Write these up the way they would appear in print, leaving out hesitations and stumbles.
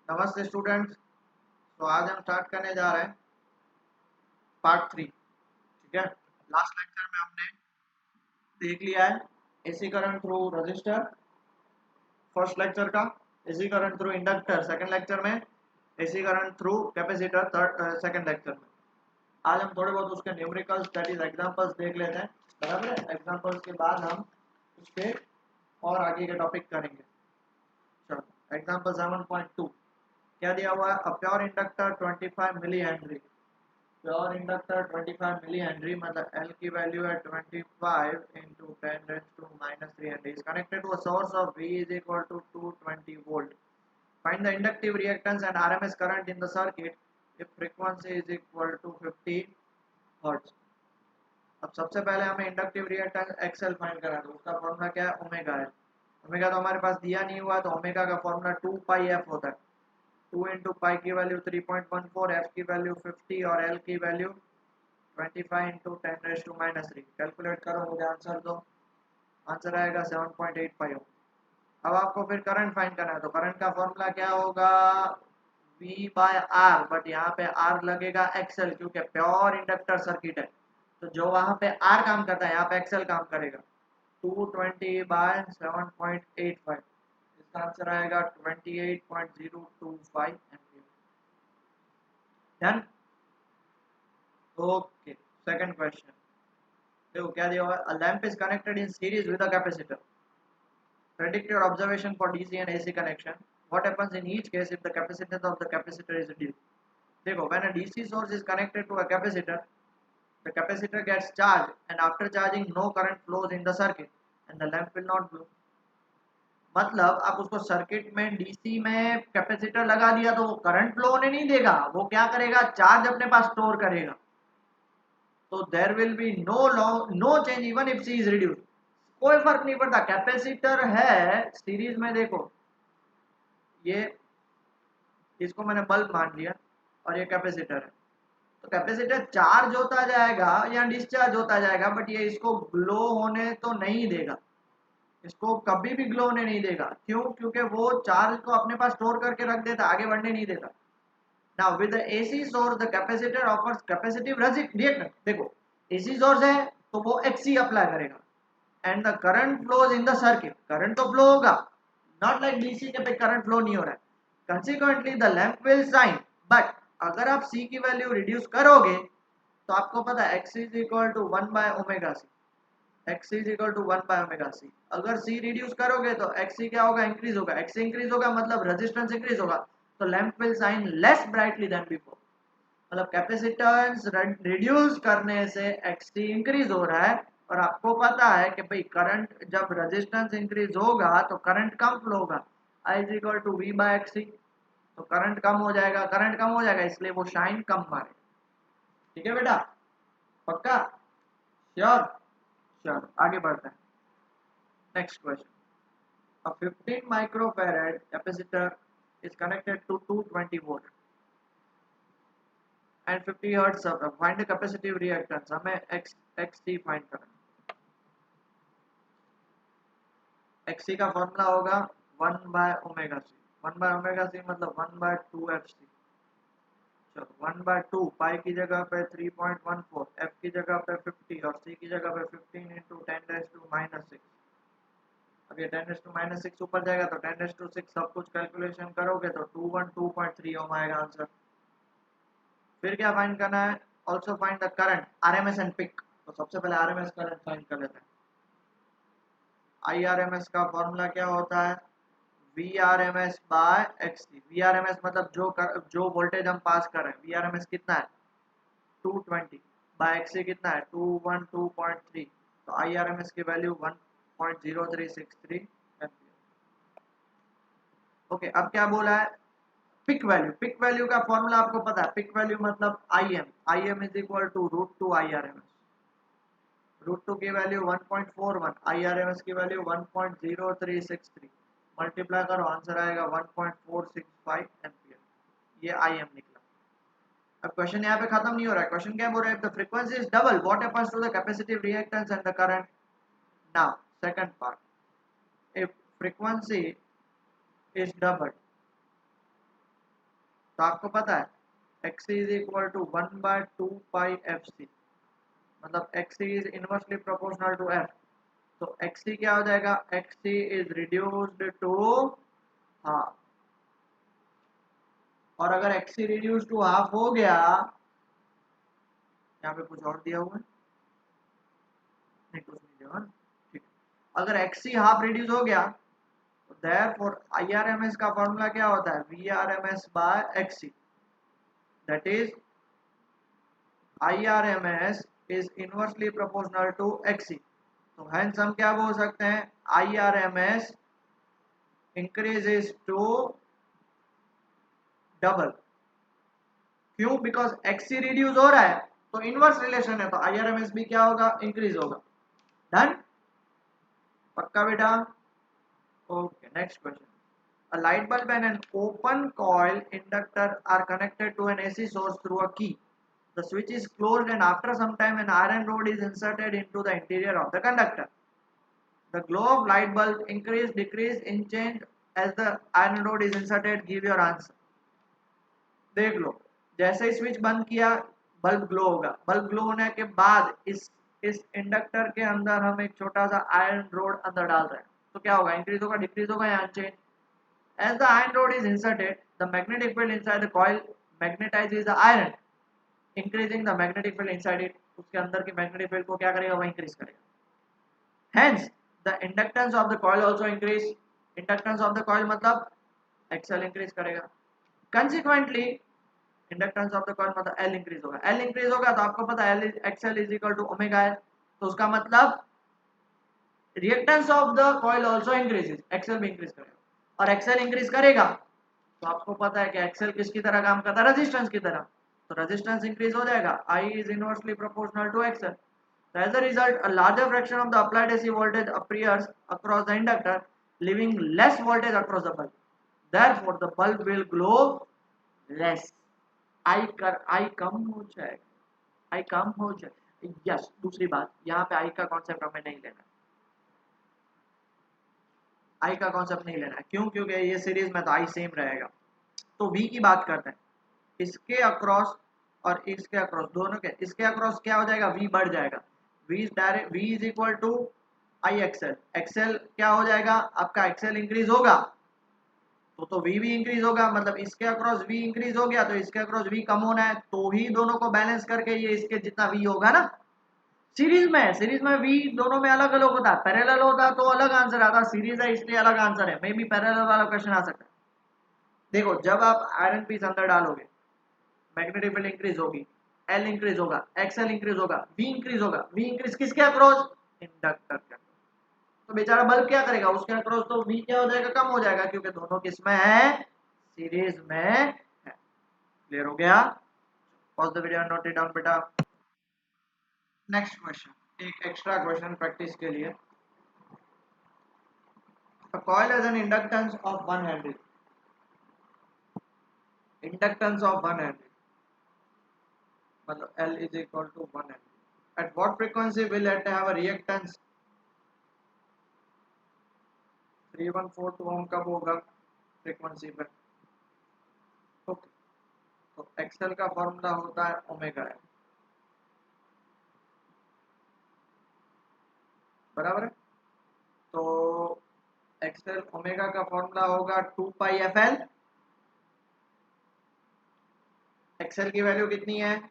नमस्ते स्टूडेंट्स। तो आज हम स्टार्ट करने जा रहे हैं पार्ट 3। ठीक है, लास्ट लेक्चर में हमने देख लिया है AC current through resistor first lecture का, AC current through inductor second lecture में, AC current through capacitor third second lecture में। आज हम थोड़े बहुत उसके न्यूमेरिकल्स दैट इज एग्जांपल्स देख लेते हैं। बराबर है, एग्जांपल्स के बाद हम उसके और आगे के टॉपिक करेंगे। चलो, एग्जांपल 7.2 क्या दिया हुआ है? A pure inductor 25 milli henry. Pure inductor 25 milli henry मतलब L की वैल्यू है 25 into 10 raised to minus 3 Henry is connected to a source of V is equal to 220 volt. Find the inductive reactance and RMS current in the circuit if frequency is equal to 50 hertz. अब सबसे पहले हमें inductive reactance XL find करना है, तो उसका formula क्या है? ओमेगा है। ओमेगा तो हमारे पास दिया नहीं हुआ है, तो ओमेगा का फॉर्मूला 2 पाई एफ होता है। 2 इंटू पाई की वैल्यू 3.14, एफ की वैल्यू 50 और एल की value 25 into 10 raise to minus 3। Calculate करो, मुझे आंसर दो। आंसर आएगा 7.85। अब आपको फिर करंट फाइंड करना है, तो करंट का फॉर्मूला क्या होगा? V बाय आर, बट यहाँ पे आर लगेगा एक्सएल क्योंकि प्योर इंडक्टर सर्किट है। तो जो वहां पे आर काम करता है यहाँ पे एक्सएल काम करेगा। 220 बाय 7.85, इसका आंसर आएगा 28.025 ampere. Done. Okay, second question देखो क्या दिया हुआ है। A lamp is connected in series with a capacitor. Predict your observation for DC and AC connection. What happens in each case if the capacitance of the capacitor is reduced? देखो, when a DC source is connected to a capacitor, the capacitor gets charged and after charging no current flows in the circuit and the lamp will not glow. मतलब आप उसको circuit में DC में capacitor लगा दिया तो वो current flow होने नहीं देगा, वो क्या करेगा? चार्ज अपने पास स्टोर करेगा। तो there will be no change even if C is reduce. कोई फर्क नहीं पड़ता, कैपेसिटर है सीरीज में। देखो ये, इसको मैंने बल्ब मान लिया और ये कैपेसिटर है, तो कैपेसिटर चार्ज होता जाएगा या डिस्चार्ज होता जाएगा, बट ये इसको ग्लो होने तो नहीं देगा। इसको कभी भी ग्लो होने नहीं देगा। क्यों? क्योंकि वो चार्ज को अपने पास स्टोर करके रख देता, आगे बढ़ने नहीं देता। Now with the AC source the capacitor offers capacitive reactance. देखो एसी सोर्स है तो वो एक्सी अप्लाई करेगा and the current flows in the circuit. Current तो फ्लो होगा, नॉट लाइक डीसी के पे करंट फ्लो नहीं हो रहा है। Consequently the lamp will shine. But अगर आप सी की वैल्यू रिड्यूस करोगे तो आपको पता है X is equal to one by omega C. X is equal to one by omega C. अगर सी रिड्यूस करोगे तो एक्स क्या होगा? इंक्रीज होगा। एक्स इंक्रीज होगा मतलब रेजिस्टेंस इंक्रीज होगा, तो lamp will shine less brightly than before. मतलब कैपेसिटेंस रिड्यूस करने से एक्सटी इंक्रीज हो रहा है, और आपको पता है कि भाई करंट जब रेजिस्टेंस इंक्रीज होगा तो करंट कम फ्लो होगा। I is equal to V by XT, तो करंट कम हो जाएगा। करंट कम हो जाएगा इसलिए वो शाइन कम मारेगा। ठीक है बेटा, पक्का? श्योर? श्योर। आगे बढ़ते हैं। Next question. A 15 microfarad capacitor is connected to 220 volt and 50 hertz supply. Find the capacitive reactance. हमें XC फाइंड करना है। XC का फॉर्मूला होगा 1/ओमेगा सी। 1/ओमेगा सी मतलब 1/2FC। चलो 1/2 पाई की जगह पे 3.14, एफ की जगह पे 50 और सी की जगह पे 15 इंटू 10⁻⁻6। अब ये 10⁻⁻6 ऊपर जाएगा तो 10⁻6 सब कुछ कैलकुलेशन करोगे तो 212.3 ओम आएगा आंसर। फिर क्या फाइंड करना है? Also find the current RMS and peak. तो सबसे पहले आरएमएस करंट फाइंड कर लेते हैं। आईआरएमएस का फॉर्मूला क्या होता है? VRMS bye एक्ससी। वीआरएमएस मतलब जो वोल्टेज हम पास कर रहे हैं, वीआरएमएस कितना है? 220 बाय एक्ससी कितना है? 212.3। तो आईआरएमएस की वैल्यू 1.0363 एम्पियर। ओके, अब क्या बोला है? Peak value. पिक वैल्यू का फॉर्मूला आपको पता है। पिक वैल्यू मतलब I M is equal to √2 IRMS. √2 की वैल्यू 1.41, आईआरएमएस की वैल्यू 1.0363। मल्टीप्लाई करो, आंसर आएगा 1.465 एम्पियर। ये आई एम निकला। अब क्वेश्चन यहाँ पे खत्म नहीं हो रहा है। क्वेश्चन क्या बोल रहा है? The frequency is double, what happens to the capacitive reactance and the current? Now second part, if frequency is doubled, तो आपको पता है XC is equal to 1/2πfc, मतलब XC is inversely proportional to F। तो XC क्या हो जाएगा, XC is reduced to half. और अगर XC रिड्यूस टू हाफ हो गया, यहाँ पे कुछ और दिया हुआ है, नहीं कुछ नहीं दिया हुआ, ठीक। अगर XC हाफ रिड्यूस हो गया तो therefore IRMS का फॉर्मूला क्या होता है, VRMS by XC, that is IRMS is inversely proportional to XC। तो हेंस हम क्या बोल सकते हैं, IRMS इंक्रीजेस टू डबल। क्यों, बिकॉज XC रिड्यूस हो रहा है तो इनवर्स रिलेशन है, तो IRMS भी क्या होगा, इंक्रीज होगा। डन, पक्का बेटा। Okay, next question. A light bulb and an open coil inductor are connected to an AC source through a key. The switch is closed and after some time an iron rod is inserted into the interior of the conductor. The glow of light bulb increase decrease in change as the iron rod is inserted. Give your answer. देख लो, जैसे ही switch बंद किया bulb glow होगा, bulb glow होने के बाद इस inductor के अंदर हम एक छोटा सा आयरन रोड अंदर डाल रहे हैं, तो क्या होगा, इंक्रीज होगा डिक्रीज होगा या unchange. As the iron rod is inserted, the magnetic field inside the coil magnetizes the iron, increasing the magnetic field inside it. उसके अंदर की मैग्नेटिक फील्ड को क्या करेगा, वो इंक्रीज करेगा। Hence, the inductance of the coil also increase. Inductance of the coil मतलब XL increase करेगा। Consequently, inductance of the coil मतलब L इंक्रीज होगा। L इंक्रीज होगा तो आपको पता है XL is equal to omega L, तो उसका मतलब reactance of the coil also increases, XL भी इंक्रीज करेगा। और XL इंक्रीज करेगा तो आपको पता है कि XL किसकी तरह काम करता है, रेजिस्टेंस की तरह, तो रेजिस्टेंस इंक्रीज हो जाएगा, I is inversely proportional to XL। So as a result, a larger fraction of the applied AC voltage appears across the inductor, leaving less voltage across the bulb. Therefore, the bulb will glow less. I कम हो जाएगा, I कम हो जाएगा। Yes, दूसरी बात, यहाँ पे I का concept हमें नहीं लेना, I का कॉन्सेप्ट नहीं लेना है। क्यों, क्योंकि ये सीरीज में तो I सेम रहेगा। तो V की बात करते हैं, इसके अक्रॉस और इसके अक्रॉस दोनों के, इसके अक्रॉस क्या हो जाएगा, V बढ़ जाएगा। V direct V is equal to I XL, XL क्या हो जाएगा आपका, XL इंक्रीज होगा तो V भी इंक्रीज होगा, मतलब इसके अक्रॉस V इंक्रीज हो गया तो इसके अक्रॉस V कम होना है, तो ही दोनों को बैलेंस करके ये इसके जितना V होगा ना। सीरीज में V दोनों में अलग अलग होता है, पैरेलल होता तो अलग आंसर आता, सीरीज है इसलिए अलग आंसर है, मे भी पैरेलल वाला क्वेश्चन आ सकता है। देखो, जब आप आयरन पीस अंदर डालोगे मैग्नेटिक फील्ड इंक्रीज होगी, L इंक्रीज होगा, XL इंक्रीज होगा, V इंक्रीज होगा। V इंक्रीज किसके अक्रॉस, इंडक्टर के, तो बेचारा बल्ब क्या करेगा, उसके अक्रॉस तो V क्या हो जाएगा, कम हो जाएगा, क्योंकि दोनों किसमें है, सीरीज में है। क्लियर हो गया, pause the video, note it down बेटा। नेक्स्ट क्वेश्चन, एक एक्स्ट्रा क्वेश्चन प्रैक्टिस के लिए। A coil has an inductance of 1 Henry. Inductance of 1 Henry, मतलब L is equal to 1 Henry. At what frequency will it have a reactance? 3142 ओम कब होगा frequency पे। Okay, तो XL का formula होता है ओमेगा L, बराबर है। तो XL ओमेगा का फॉर्मूला होगा 2πfL। XL की वैल्यू कितनी है,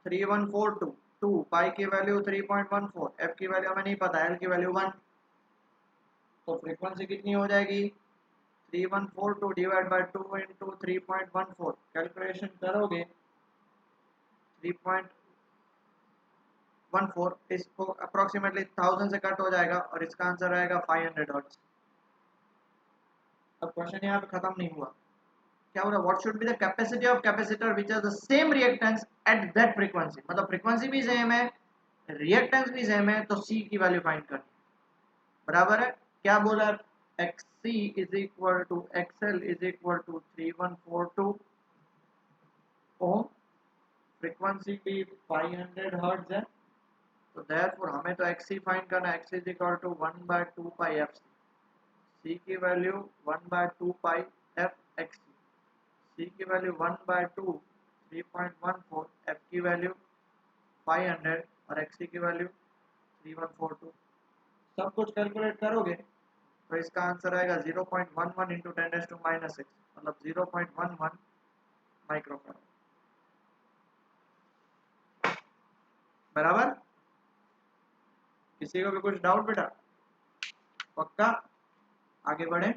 3142, 2 पाई की वैल्यू 3.14, F की वैल्यू हमें नहीं पता, L की वैल्यू 1, तो फ्रीक्वेंसी कितनी हो जाएगी, 3142 डिवाइड बाय 2 इंटू 3.14, कैलकुलेशन करोगे 3.14, इसको अप्रोक्सीमेटली 1000 से कट हो जाएगा और इसका आंसर आएगा 500 हर्ट्ज। अब क्वेश्चन यहाँ पे खत्म नहीं हुआ, क्या हो रहा, what should be the capacity of capacitor which has the same reactance at that frequency, मतलब फ्रीक्वेंसी भी सेम है, रिएक्टेंस भी सेम है, तो C की वैल्यू फाइंड करनी, बराबर है। क्या बोला, XC is equal to XL is equal to 3142 ohm, frequency भी 500 हर्ट्ज है, तो देयरफॉर हमें तो XC फाइंड करना है, XC is equal to 1/2πfc, C की वैल्यू 1/2πfxc, C की वैल्यू 1/2 3.14, F की वैल्यू 500 और XC की वैल्यू 3142। सब कुछ कैलकुलेट करोगे तो इसका आंसर आएगा 0.11 इंटू 10⁻⁻6 मतलब 0.11 माइक्रोफैराड। बराबर। किसी को भी कुछ डाउट बेटा? पक्का? आगे बढ़े?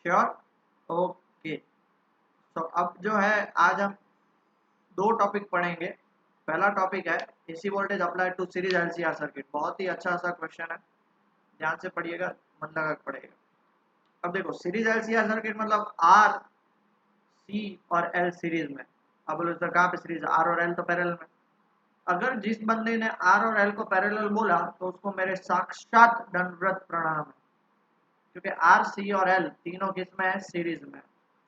श्योर? ओके। तो अब जो है आज हम दो टॉपिक पढ़ेंगे। पहला टॉपिक है AC voltage applied to series LCR circuit. बहुत ही अच्छा सा क्वेश्चन है, ध्यान से पढ़िएगा, मन लगा पढ़िएगा। अब देखो सीरीज एलसीआर सर्किट मतलब आर सी और एल सीरीज में। अब बोलो सर कहाँ पे सीरीज? आर और एल तो पैरेलल में। अगर जिस बंदे ने आर और एल को पैरेलल बोला तो उसको मेरे साक्षात दंडवत प्रणाम है, क्योंकि आर सी और एल तीनों किस में है? सीरीज में।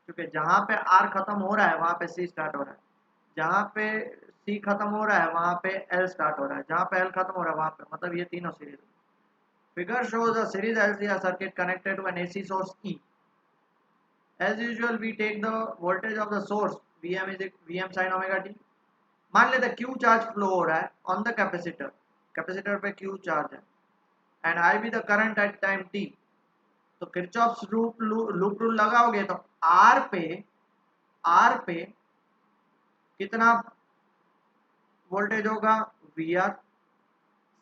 क्योंकि जहां पे आर खत्म हो रहा है वहां पे सी स्टार्ट हो रहा है, जहां पे सी खत्म हो रहा है वहां पे एल स्टार्ट हो रहा है, जहां पे एल खत्म हो रहा है वहां पे, मतलब ये तीनों series. Figure shows a series LCR circuit connected to an AC source E. As usual, we take the voltage of the source Vm is Vm sin omega t. मान लेते Q चार्ज फ्लो हो रहा है on the capacitor, capacitor पे Q charge है, and I भी the current at time t। तो Kirchhoff's loop rule लगाओगे तो R पे कितना वोल्टेज होगा? VR।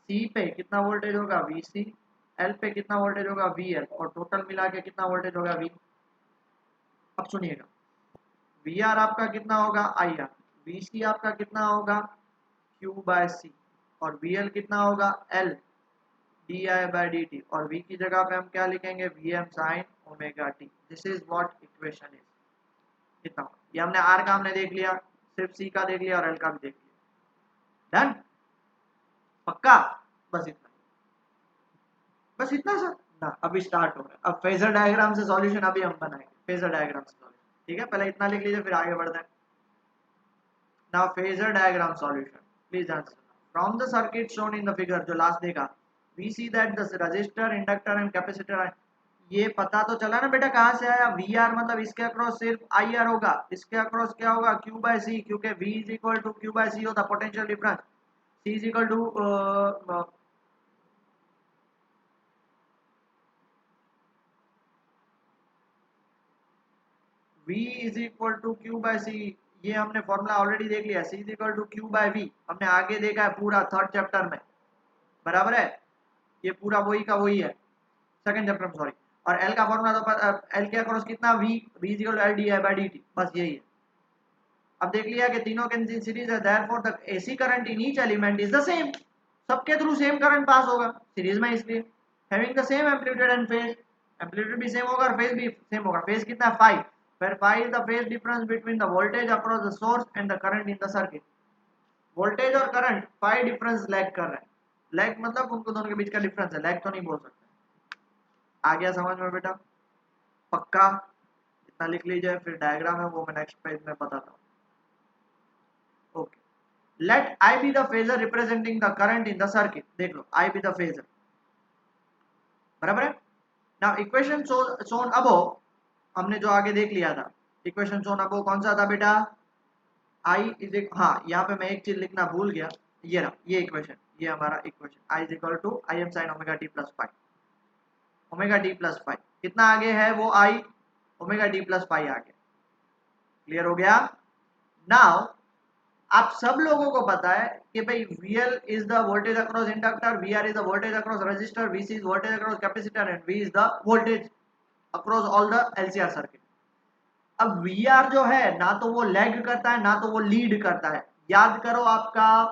C पे कितना वोल्टेज होगा? VC। L पे कितना वोल्टेज होगा? VL। और टोटल मिला के कितना वोल्टेज होगा? V। अब सुनिएगा, VR आपका कितना होगा? IR। VC आपका कितना होगा? Q/C। और VL कितना होगा? L di/dt। और V की जगह पे हम क्या लिखेंगे? Vm sin omega t। This is what equation is. कितना? ये हमने R का हमने देख लिया, सिर्फ C का देख लिया और L का भी देख लिया। डन? पक्का? बस इतना, बस इतना सर ना। अभी स्टार्ट हो रहा है, अब फेजर डायग्राम से सॉल्यूशन अभी हम बनाएंगे, फेजर डायग्राम से सॉल्यूशन। ठीक है, पहले इतना लिख लीजिए फिर आगे बढ़ते हैं। Now phasor diagram solution, please answer. From the circuit shown in the figure, जो लास्ट देखा, we see that the resistor, inductor and capacitor. ये पता तो चला ना बेटा कहां से आया? वी आर मतलब इसके अक्रॉस सिर्फ आई आर होगा, इसके अक्रॉस क्या होगा? क्यू बाय सी, क्योंकि V is equal to Q by C होता potential difference. C is equal to V is equal to Q by C. ये हमने फॉर्मूला ऑलरेडी देख लिया। C is equal to Q by V हमने आगे देखा है पूरा थर्ड चैप्टर में, बराबर है? ये पूरा वही का वही है, सेकंड चैप्टर में, सॉरी। और L का फॉर्मूला तो L के अक्रॉस कितना? V is equal to L D I by D T, बस यही है। अब देख लिया कि तीनों के सीरीज है, therefore the AC current in each element is the same. सबके थ्रू सेम करंट पास होगा सीरीज में, इसलिए having the same amplitude and phase. Amplitude भी सेम होगा और फेज भी सेम होगा। फेज कितना है? 5। where phi is the phase difference between the voltage across the source and the current in the circuit। Voltage और करंट phi डिफरेंस लैग कर रहे हैं। लैग मतलब उनको दोनों के बीच का डिफरेंस है, लैग तो नहीं बोल सकते। आ गया समझ में बेटा? पक्का? इतना लिख लीजिए, फिर डायग्राम है वो मैं नेक्स्ट पेज में बताता हूँ। Okay, let I be the phasor representing the current in the circuit। देख लो, I be the phasor, बराबर है? नाउ इक्वेशन shown above हमने जो आगे देख लिया था, इक्वेशन shown above कौन सा था बेटा? आई इज एक, हाँ यहाँ पे मैं एक चीज लिखना भूल गया, ये रहा ये इक्वेशन, ये हमारा equation I is equal to I M sine omega T plus five. Omega T plus five कितना आगे है? वो I omega T plus five आगे। क्लियर हो गया? नाउ आप सब लोगों को पता है कि भाई VL is the voltage across inductor, VR is the voltage across register, VC is voltage across capacitor and V is the voltage across all the LCR circuit. अब VR जो है ना तो वो लैग करता है ना तो वो लीड करता है। याद करो आपका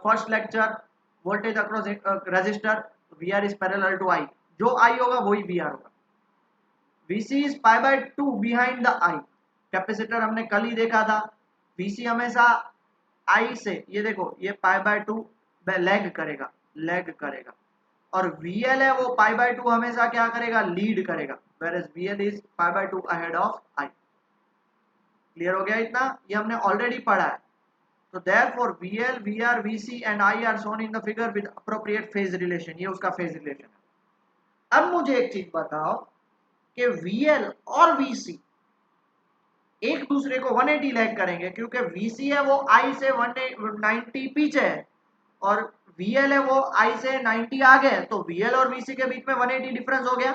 first lecture, voltage across resistor, VR is parallel to I, जो I होगा वही VR होगा। VC is pi by 2 behind the I। Capacitor हमने कल ही देखा था, VC हमेशा I से, ये देखो ये पाई बाय 2 लैग करेगा, लैग करेगा। और VL है वो पाई बाय 2 हमेशा क्या करेगा? लीड करेगा, whereas VL is pi by 2 ahead of I। Clear हो गया इतना? ये हमने ऑलरेडी पढ़ा है। तो therefore VL, VR, VC and I are shown in the figure with appropriate phase relation। ये उसका phase relation है। अब मुझे एक चीज बताओ कि VL और VC एक दूसरे को 180 लैग करेंगे, क्योंकि VC है वो I से 190 पीछे है और VL है वो I से 90 आगे है, तो VL और VC के बीच में 180 डिफरेंस हो गया।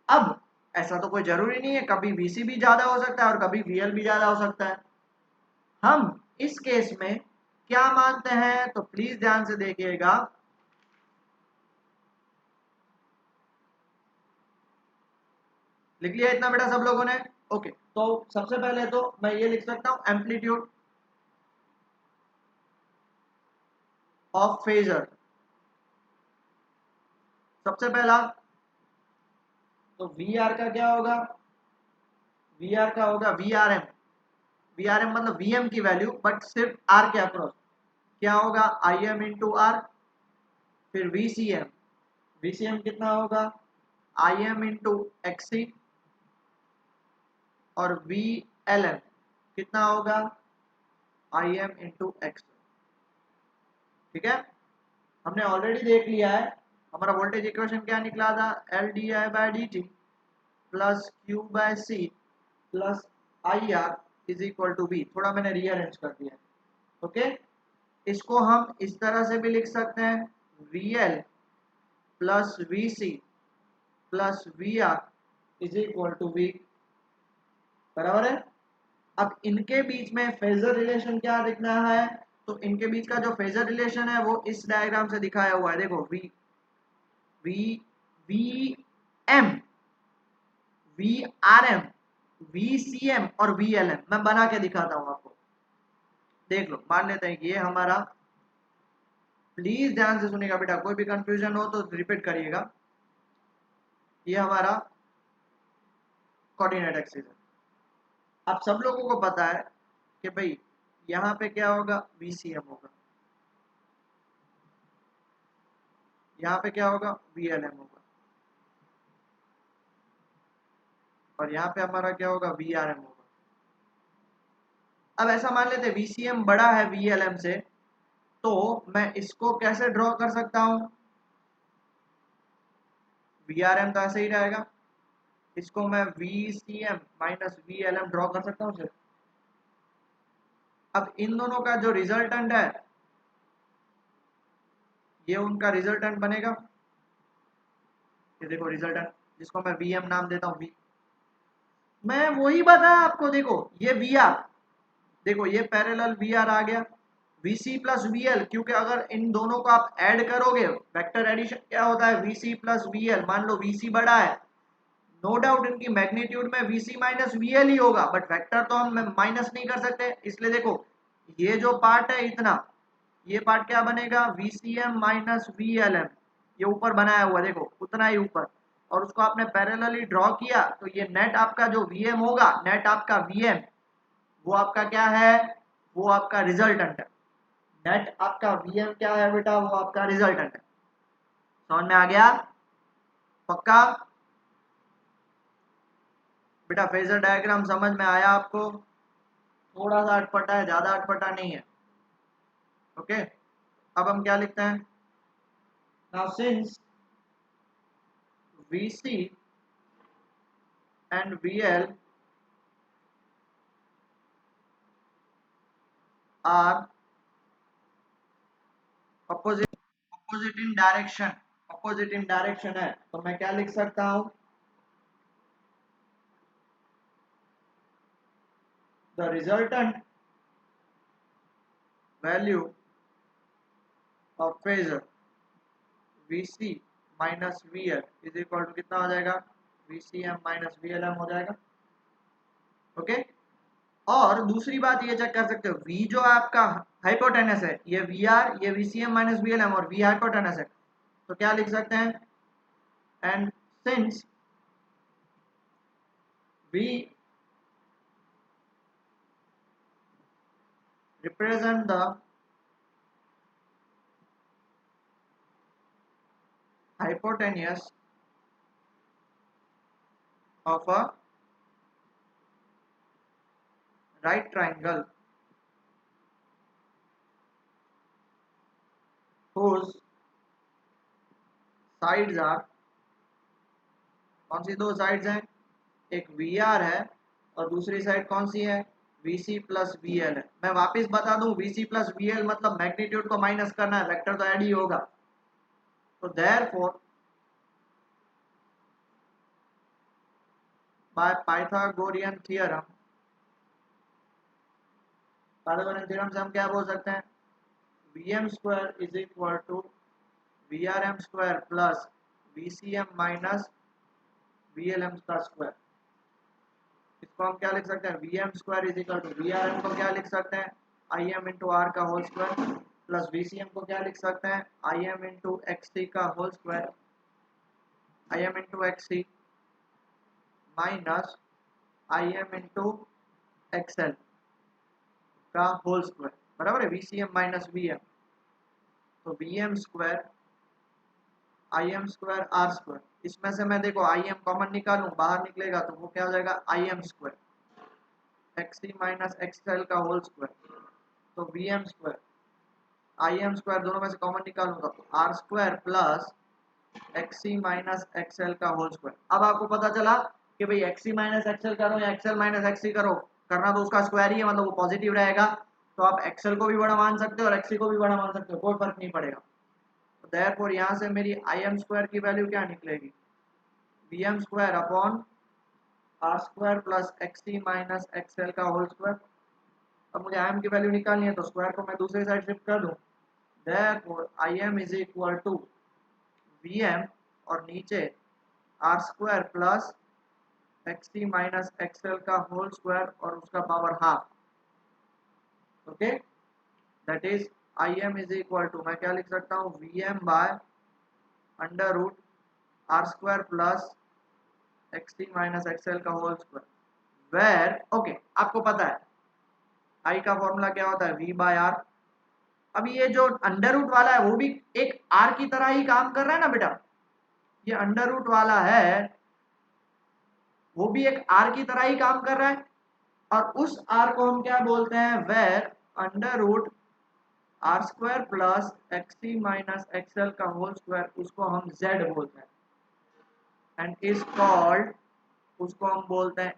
अब ऐसा तो कोई जरूरी नहीं है, कभी VC भी ज्यादा हो सकता है और कभी VL भी ज्यादा हो सकता है। हम इस केस में क्या मानते हैं, तो प्लीज ध्यान से देखिएगा। लिख लिया इतना बेटा सब लोगों ने? ओके, तो सबसे पहले तो मैं ये लिख सकता हूं एम्पलीट्यूड ऑफ फेजर। सबसे पहला तो वी आर का क्या होगा, वी आर का होगा V R M. V R M मतलब वी एम की वैल्यू, बट सिर्फ आर के अक्रॉस क्या होगा, आई एम इंटू आर। फिर V C M, V C M कितना होगा, आई एम इंटू एक्सी। और वी एल एम कितना होगा, आई एम इंटू एक्स। ठीक है, हमने ऑलरेडी देख लिया है हमारा वोल्टेज इक्वेशन क्या निकला था, L D I by D T plus Q by C plus I R is equal to B. थोड़ा मैंने रीअरेंज कर दिया। ओके, इसको हम इस तरह से भी लिख सकते हैं, V L plus V C plus V R is equal to V. बराबर है। अब इनके बीच में फेजर रिलेशन क्या दिखना है, तो इनके बीच का जो फेजर रिलेशन है वो इस डायग्राम से दिखाया हुआ है। देखो V V V M, V R M, V C M और वी एल एम। मैं बना के दिखाता हूं आपको, देख लो। मान लेते हैं कि ये हमारा, प्लीज ध्यान से सुनिएगा बेटा, कोई भी कंफ्यूजन हो तो रिपीट करिएगा। ये हमारा कोऑर्डिनेट एक्सिस है। आप सब लोगों को पता है कि भाई यहाँ पे क्या होगा, VCM होगा, यहाँ पे क्या होगा, VLM होगा, और यहाँ पे हमारा क्या होगा, VRM होगा। अब ऐसा मान लेते VCM बड़ा है VLM से, तो मैं इसको कैसे ड्रॉ कर सकता हूँ, VRM तो ऐसे ही रहेगा, इसको मैं VCM माइनस VLM ड्रॉ कर सकता हूँ सिर्फ। अब इन दोनों का जो रिजल्टेंट है, ये उनका रिजल्टेंट बनेगा। ये देखो रिजल्टेंट, जिसको मैं VM नाम देता हूँ, V। मैं वही बताया आपको, देखो ये VR, देखो ये पैरेलल VR आ गया, VC प्लस VL, क्योंकि अगर इन दोनों को आप ऐड करोगे, वेक्टर एडिशन क्या होता है, VC प्लस VL। मान लो VC बड़ा है, नो डाउट इनकी मैग्नीट्यूड में VC माइनस VL ही होगा, बट वेक्टर तो हम माइनस नहीं कर सकते, इसलिए देखो ये जो पार्ट है इतना, ये पार्ट क्या बनेगा, VCM माइनस VLM। ये ऊपर बनाया हुआ देखो उतना ही ऊपर, और उसको आपने पैरेलली ड्रॉ किया, तो ये नेट आपका जो VM होगा, नेट आपका VM, वो आपका क्या है, वो आपका रिजल्टेंट है। नेट आपका VM क्या है बेटा, वो आपका रिजल्टेंट है। समझ में आ गया, पक्का बेटा? फेजर डायग्राम समझ में आया आपको? थोड़ा सा अटपटा है, ज्यादा अटपटा नहीं है। ओके, अब हम क्या लिखते हैं, now since VC and VL are opposite in direction, opposite in direction है, तो मैं क्या लिख सकता हूं, the resultant value of phasor VC minus VL is equal to कितना हो जाएगा, VCM माइनस VLM हो जाएगा। ओके, और दूसरी बात ये चेक कर सकते हो, V जो आपका हाइपोटेनस है, ये VR, ये VCM माइनस VLM, और V हाइपोटेनस है, तो क्या लिख सकते हैं, and since V represent the hypotenuse of a right triangle whose sides are, कौन सी दो साइड्स हैं, एक VR है और दूसरी साइड कौन सी है, VC प्लस VL है। मैं वापस बता दूं, VC प्लस VL मतलब मैग्नीट्यूड को माइनस करना है, वेक्टर तो ऐड ही होगा। तो therefore by Pythagorean theorem, Pythagorean theorem से हम क्या बोल सकते हैं, Vm square is equal to VRM square plus VCM minus VLM का स्क्वायर। इसको हम क्या लिख सकते हैं, Vm square is equal to VRM को क्या लिख सकते हैं, Im इंटू आर का होल स्क्वायर प्लस VCM को क्या लिख सकते हैं, Im इंटू XT का whole square, Im into XC minus Im into XL का होल स्क्वायर बराबर है VCM माइनस VM। तो Vm square Im square R square, इसमें से मैं देखो Im कॉमन निकालूं, बाहर निकलेगा तो वो क्या हो जाएगा Im square XC minus XL का होल स्क्वायर। तो Vm स्क्वायर Im स्क्वायर दोनों में से कॉमन निकालूंगा तो R square plus XC minus XL का होल स्क्वायर। अब आपको पता चला कि भाई XC माइनस XL करो या XL माइनस XC करो, करना तो उसका स्क्वायर ही है, मतलब वो पॉजिटिव रहेगा। तो आप XL को भी बड़ा मान सकते हो और XC को भी बड़ा मान सकते हो, कोई फर्क नहीं पड़ेगा। तो देयरफॉर यहाँ से मेरी Im स्क्वायर की वैल्यू क्या निकलेगी, Vm square upon R square plus XC minus XL का होल स्क्वायर। अब मुझे Im की वैल्यू निकालनी है तो स्क्वायर को मैं दूसरी साइड शिफ्ट कर दूं, therefore Im is equal to Vm और नीचे R square plus XC minus XL का होल स्क्वायर और उसका power half. Okay, that is Im is equal to, मैं क्या लिख सकता हूँ, Vm by under root R square plus XC minus XL का होल स्क्वायर वेर, ओके आपको पता है I का फॉर्मूला क्या होता है, V बाय आर। अब ये जो अंडर रूट वाला है वो भी एक R की तरह ही काम कर रहा है ना बेटा, ये अंडर रूट वाला है वो भी एक R की तरह ही काम कर रहा है, और उस R को हम क्या बोलते हैं, where under root R square plus XC minus XL का होल स्क्वायर, उसको हम Z बोलते हैं एंड इज कॉल्ड, उसको हम बोलते हैं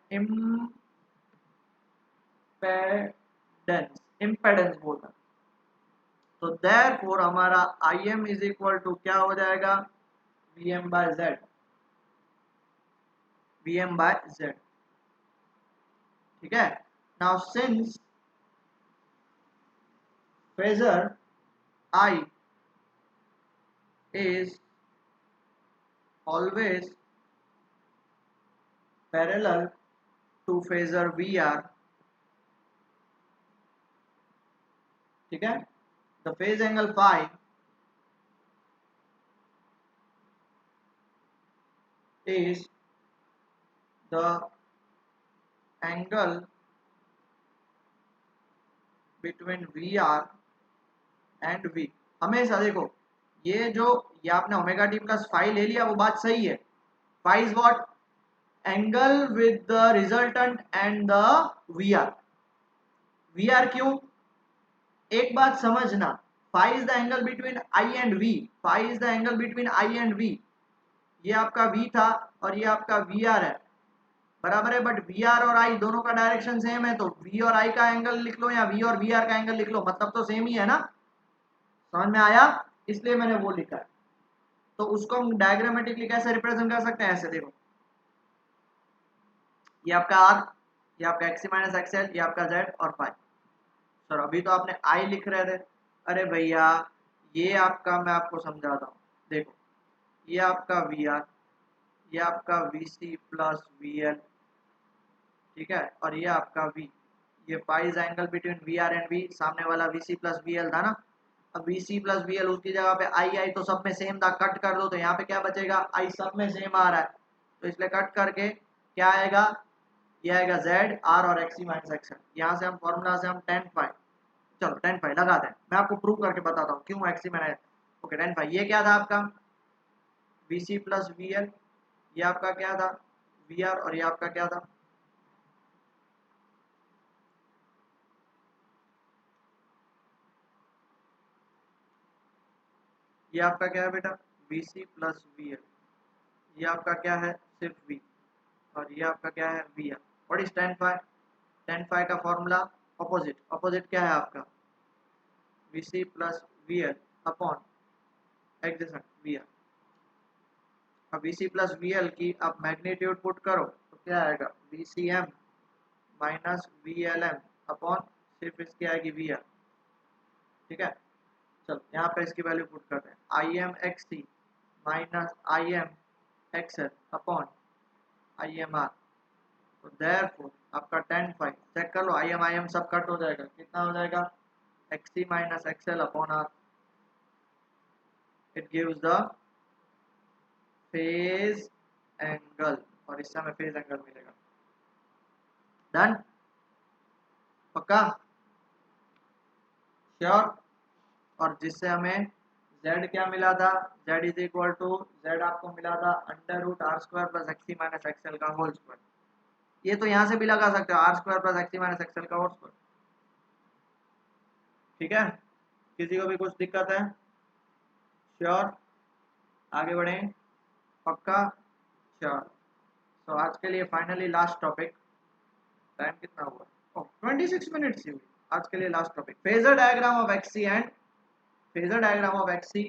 इम्पेडेंस बोलते हैं। तो देयरफॉर हमारा Im इज इक्वल टू क्या हो जाएगा, Vm by Z, Vm by Z। ठीक है, now since phasor I is always parallel to phasor VR, ठीक है, the phase angle phi is the angle between VR and V। हमेशा देखो ये जो, ये आपने ओमेगा टी प्लस फाई ले लिया वो बात सही है, phi is what, angle with the resultant and the VR। VR क्यों, एक बात समझना, phi is the angle between I and V, phi is the angle between I and V। ये आपका V था और ये आपका VR है, बराबर है, बट VR और I दोनों का डायरेक्शन सेम है, तो V और I का एंगल लिख लो या V और VR का एंगल लिख लो, मतलब तो सेम ही है ना, समझ में आया, इसलिए मैंने वो लिखा है। तो उसको हम डायग्रामेटिकली कैसे रिप्रेजेंट कर सकते हैं, ऐसे देखो, ये आपका R, ये आपका XC माइनस XL, ये आपका Z और फाई। सर अभी तो आपने I लिख रहे थे, अरे भैया ये आपका, मैं आपको समझाता हूँ, देखो ये आपका VR, ये आपका VC प्लस VL, ठीक है, और ये आपका V, ये phi is angle between VR and V, सामने वाला VC प्लस VL था ना, अब VC प्लस VL उसकी जगह पे I तो सब में सेम था, कट कर दो तो यहाँ पे क्या बचेगा, I सब में सेम आ रहा है, तो इसलिए कट करके क्या आएगा, ये आएगा Z R और XC माइनस XL। यहाँ से हम फॉर्मूला से हम tan फाई, चलो tan फाई लगाते हैं, मैं आपको प्रूव करके बताता हूँ क्यों XC मैंने, ओके tan फाई, ये क्या था आपका VC प्लस VL, ये आपका क्या था VR और ये आपका क्या था, ये आपका क्या है बेटा VC प्लस VL, ये आपका क्या है सिर्फ V, और ये आपका क्या है VR। What is tan phi? tan phi का फॉर्मूला ऑपोजिट क्या है आपका VC plus VL upon adjacent VR। अब VC प्लस VL की आप मैग्नीट्यूड पुट करो तो क्या आएगा VCM माइनस VLM अपॉन सिर्फ इसकी आएगी VR। ठीक है, चलो यहाँ पे इसकी वैल्यू पुट करते हैं IMXC minus IMXL upon IMR। तो देयरफॉर आपका tan phi चेक कर लो, IM सब कट हो जाएगा, कितना हो जाएगा XC minus XL upon R। It gives the phase angle और इससे हमें फेज एंगल मिलेगा। डन, पक्का, श्योर। और जिससे हमें z क्या मिला था, z is equal to z आपको मिला था under root R square plus XC minus XL का होल स्क्वायर। ये तो यहाँ से भी लगा सकते हो R square plus XC minus XL का होल स्क्वायर। ठीक है, किसी को भी कुछ दिक्कत है? श्योर, आगे बढ़े, पक्का, श्योर। तो आज के लिए फाइनली लास्ट टॉपिक, टाइम कितना हुआ? 26 मिनट्स ही हुई। आज के लिए last topic phasor diagram of XC and phasor diagram of XC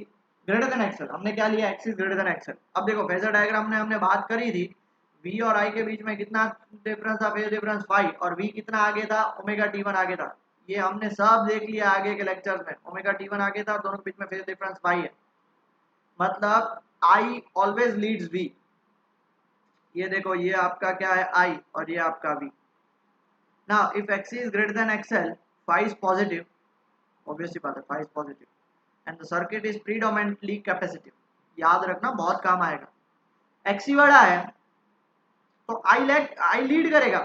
greater than XL. हमने क्या लिया, एक्सिस ग्रेटर देन एक्सएल। अब देखो फेजर डायग्राम में हमने बात करी थी v और i के बीच में कितना डिफरेंस था, फेज डिफरेंस फाई, और v कितना आगे था, ओमेगा t1 आगे था। ये हमने सब देख लिया आगे के लेक्चर्स में, ओमेगा t1 आगे था, दोनों के बीच में फेज डिफरेंस फाई है, मतलब i ऑलवेज लीड्स v। ये देखो ये आपका क्या है i और ये आपका v। Now if x is greater than xl, phi is positive, obviously बात है phi is positive and the circuit is predominantly capacitive। याद रखना, बहुत काम आएगा। XC बड़ा है तो I लीड करेगा,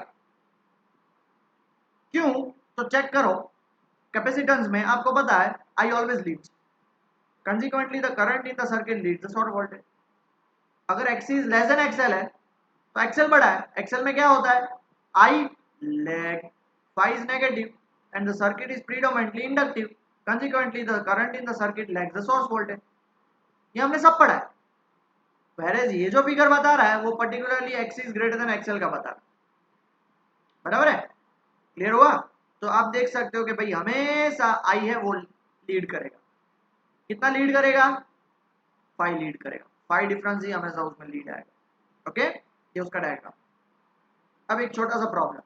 क्यों? तो चेक करो कैपेसिटेंस में, आपको पता है I always leads, consequently the current in the circuit leads the short voltage। अगर XC is less than XL है तो XL बड़ा है, XL में क्या होता है I lag, phi is negative and the circuit is predominantly inductive, consequently the current in the circuit lags the source voltage। ये हमने सब पढ़ा है। whereas ये जो फिगर बता रहा है वो particularly XC is greater than XL का बता रहा है, बराबर है, क्लियर हुआ? तो आप देख सकते हो कि भाई हमेशा I है वो लीड करेगा, कितना लीड करेगा, फाई लीड करेगा, फाई डिफरेंस ही हमेशा उसमें लीड आएगा। ओके, ये उसका डायग्राम। अब एक छोटा सा problem,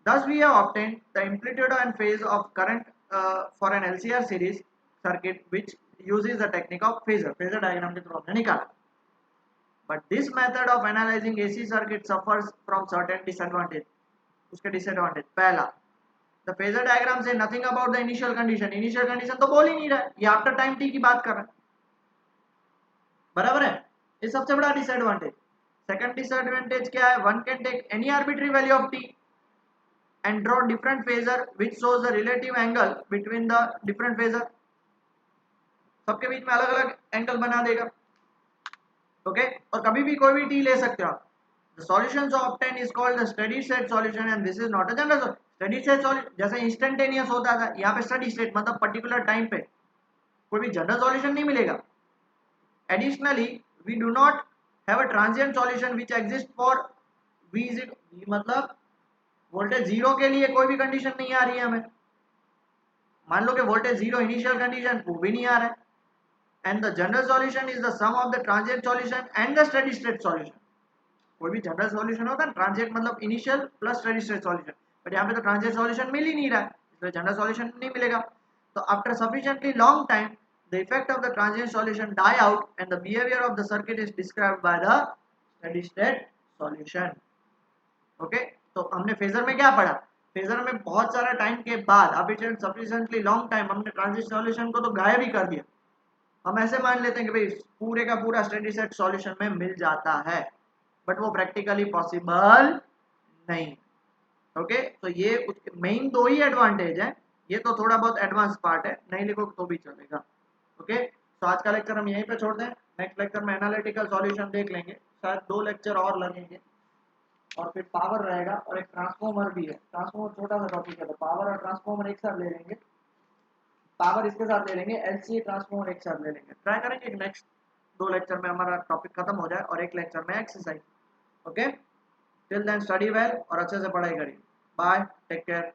thus we have obtained the amplitude and phase of current for an LCR series circuit which uses the technique of phasor diagram के थ्रू हमने निकाला। but this method of analyzing AC circuit suffers from certain disadvantage। उसके disadvantage, पहला, the phasor diagram say nothing about the initial condition तो बोल ही नहीं रहा है, ये after time t की बात कर रहा है, बराबर है, ये सबसे बड़ा disadvantage। second disadvantage क्या है, one can take any arbitrary value of t and draw different phasor which shows the relative angle between the different phasor। सबके बीच में अलग अलग एंगल बना देगा। ओके, और कभी भी कोई भी टी ले सकते हो आप। the solutions obtained is called the steady state solution and this is not a general solution। steady state solution जैसे इंस्टेंटेनियस होता था, यहाँ पे स्टेडी स्टेट मतलब पर्टिकुलर टाइम पे, कोई भी जनरल सॉल्यूशन नहीं मिलेगा। Additionally we do not have a transient solution which exist for v मतलब वोल्टेज जीरो के लिए कोई भी कंडीशन नहीं आ रही है हमें, मान लो कि वोल्टेज जीरो इनिशियल कंडीशन, वो भी नहीं आ रहा है। And the general solution is the sum of the transient solution and the steady state solution. कोई भी जनरल सॉल्यूशन होता है ट्रांजिएंट मतलब initial plus steady state solution, but यहाँ पे तो ट्रांजिएंट सॉल्यूशन मिल ही नहीं रहा है, इसलिए जनरल सॉल्यूशन नहीं मिलेगा। तो after sufficiently long time the effect of the transient solution die out and the behaviour of the circuit is described by the steady state solution. Okay, तो हमने फेजर में क्या पढ़ा, फेजर में बहुत सारा टाइम के बाद सफिशिएंटली लॉन्ग टाइम हमने ट्रांजिएंट सॉल्यूशन को तो गायब ही कर दिया। हम ऐसे मान लेते हैं कि भाई पूरे का पूरा स्टेडी स्टेट सॉल्यूशन में मिल जाता है, बट वो प्रैक्टिकली पॉसिबल नहीं। ओके, तो ये मेन दो ही एडवांटेज है, ये तो थोड़ा बहुत एडवांस पार्ट है, नहीं लिखो तो भी चलेगा। ओके, तो आज का लेक्चर हम यहीं पे छोड़ दें, नेक्स्ट लेक्चर में एनालिटिकल सॉल्यूशन देख लेंगे, शायद 2 लेक्चर और लगेंगे, और फिर पावर रहेगा और एक ट्रांसफॉर्मर भी है। ट्रांसफॉर्मर छोटा सा टॉपिक है, तो पावर और ट्रांसफॉर्मर एक साथ ले लेंगे, पावर इसके साथ ले लेंगे, एलसीए ट्रांसफॉर्मर एक साथ ले लेंगे। ट्राई करेंगे कि नेक्स्ट 2 लेक्चर में हमारा टॉपिक खत्म हो जाए और एक लेक्चर में exercise. Okay, till then study well और अच्छे से पढ़ाई करिए। Bye, take care.